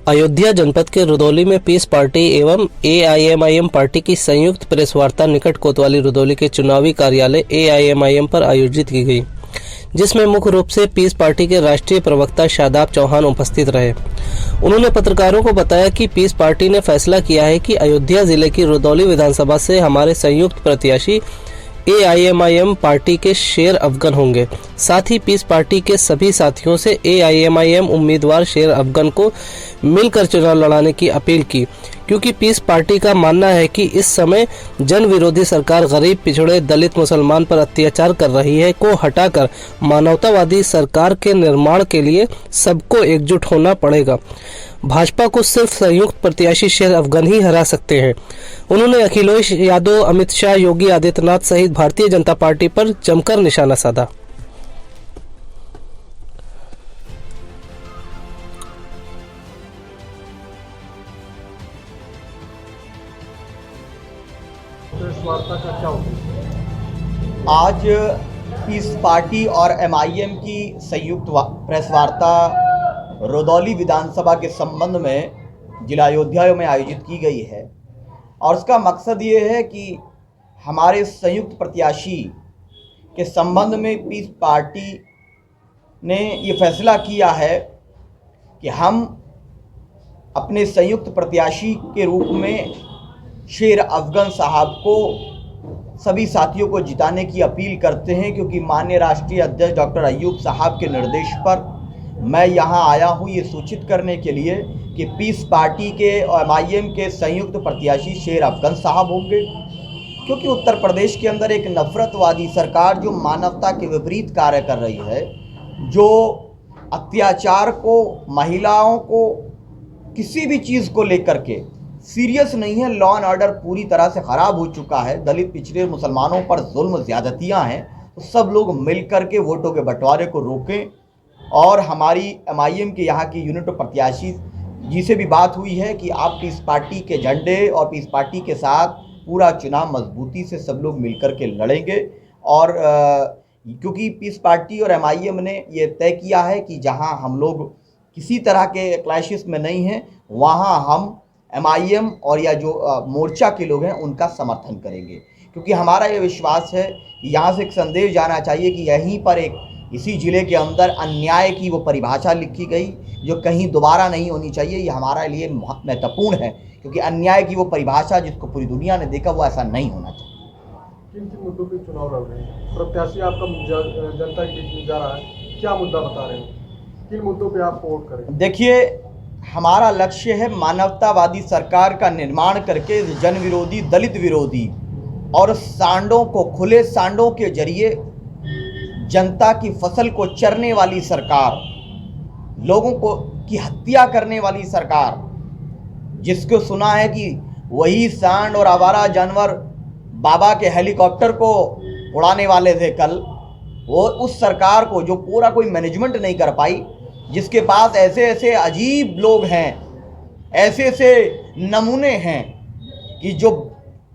अयोध्या जनपद के रुदौली में पीस पार्टी एवं एआईएमआईएम पार्टी की संयुक्त प्रेस वार्ता निकट कोतवाली रुदौली के चुनावी कार्यालय एआईएमआईएम पर आयोजित की गई, जिसमें मुख्य रूप से पीस पार्टी के राष्ट्रीय प्रवक्ता शादाब चौहान उपस्थित रहे। उन्होंने पत्रकारों को बताया कि पीस पार्टी ने फैसला किया है कि अयोध्या जिले की रुदौली विधानसभा से हमारे संयुक्त प्रत्याशी एआईएमआईएम पार्टी के शेर अफगन होंगे। साथ ही पीस पार्टी के सभी साथियों से एआईएमआईएम उम्मीदवार शेर अफगन को मिलकर चुनाव लड़ाने की अपील की, क्योंकि पीस पार्टी का मानना है कि इस समय जन विरोधी सरकार गरीब, पिछड़े, दलित, मुसलमान पर अत्याचार कर रही है को हटाकर मानवतावादी सरकार के निर्माण के लिए सबको एकजुट होना पड़ेगा। भाजपा को सिर्फ संयुक्त प्रत्याशी शेर अफगन ही हरा सकते हैं। उन्होंने अखिलेश यादव, अमित शाह, योगी आदित्यनाथ सहित भारतीय जनता पार्टी पर जमकर निशाना साधा। वार्ता का क्या उद्देश्य? आज पीस पार्टी और एमआईएम की संयुक्त प्रेस वार्ता रुदौली विधानसभा के संबंध में जिला अयोध्या में आयोजित की गई है और उसका मकसद ये है कि हमारे संयुक्त प्रत्याशी के संबंध में पीस पार्टी ने ये फैसला किया है कि हम अपने संयुक्त प्रत्याशी के रूप में शेर अफगन साहब को सभी साथियों को जिताने की अपील करते हैं, क्योंकि माननीय राष्ट्रीय अध्यक्ष डॉक्टर अय्यूब साहब के निर्देश पर मैं यहां आया हूं ये सूचित करने के लिए कि पीस पार्टी के और एमआईएम के संयुक्त प्रत्याशी शेर अफगन साहब होंगे, क्योंकि उत्तर प्रदेश के अंदर एक नफरतवादी सरकार जो मानवता के विपरीत कार्य कर रही है, जो अत्याचार को, महिलाओं को, किसी भी चीज़ को लेकर के सीरियस नहीं है। लॉ एंड ऑर्डर पूरी तरह से ख़राब हो चुका है, दलित, पिछड़े, मुसलमानों पर जुल्म ज़्यादतियाँ हैं, तो सब लोग मिलकर के वोटों के बंटवारे को रोकें। और हमारी एमआईएम के यहाँ की यूनिट प्रत्याशी जिसे भी बात हुई है कि आप पीस पार्टी के झंडे और पीस पार्टी के साथ पूरा चुनाव मजबूती से सब लोग मिलकर के लड़ेंगे। और क्योंकि पीस पार्टी और एमआईएम ने ये तय किया है कि जहाँ हम लोग किसी तरह के क्लैशेस में नहीं हैं, वहाँ हम एमआईएम और या जो मोर्चा के लोग हैं उनका समर्थन करेंगे, क्योंकि हमारा ये विश्वास है कि यहाँ से एक संदेश जाना चाहिए कि यहीं पर इसी ज़िले के अंदर अन्याय की वो परिभाषा लिखी गई जो कहीं दोबारा नहीं होनी चाहिए। ये हमारे लिए बहुत महत्वपूर्ण है, क्योंकि अन्याय की वो परिभाषा जिसको पूरी दुनिया ने देखा वो ऐसा नहीं होना चाहिए। किन किन मुद्दों पर चुनाव लड़ रहे हैं? प्रत्याशी आपका जनता के बीच में जा रहा है, क्या मुद्दा बता रहे हैं? किन मुद्दों पर आप वोट करें? देखिए, हमारा लक्ष्य है मानवतावादी सरकार का निर्माण करके जन विरोधी, दलित विरोधी और सांडों को, खुले सांडों के जरिए जनता की फसल को चरने वाली सरकार, लोगों को की हत्या करने वाली सरकार, जिसको सुना है कि वही सांड और आवारा जानवर बाबा के हेलीकॉप्टर को उड़ाने वाले थे कल, वो उस सरकार को जो पूरा कोई मैनेजमेंट नहीं कर पाई, जिसके पास ऐसे ऐसे अजीब लोग हैं, ऐसे ऐसे नमूने हैं कि जो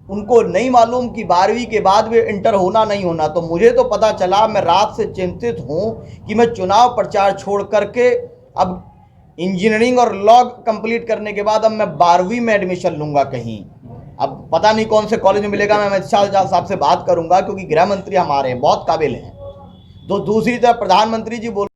उनको नहीं मालूम कि 12वीं के बाद भी इंटर होना नहीं होना। तो मुझे तो पता चला, मैं रात से चिंतित हूँ कि मैं चुनाव प्रचार छोड़ करके अब इंजीनियरिंग और लॉ कंप्लीट करने के बाद अब मैं 12वीं में एडमिशन लूँगा कहीं। अब पता नहीं कौन से कॉलेज में मिलेगा, मैं अमित शाह साहब से बात करूँगा, क्योंकि गृह मंत्री हमारे बहुत काबिल हैं। तो दूसरी तरफ प्रधानमंत्री जी बोल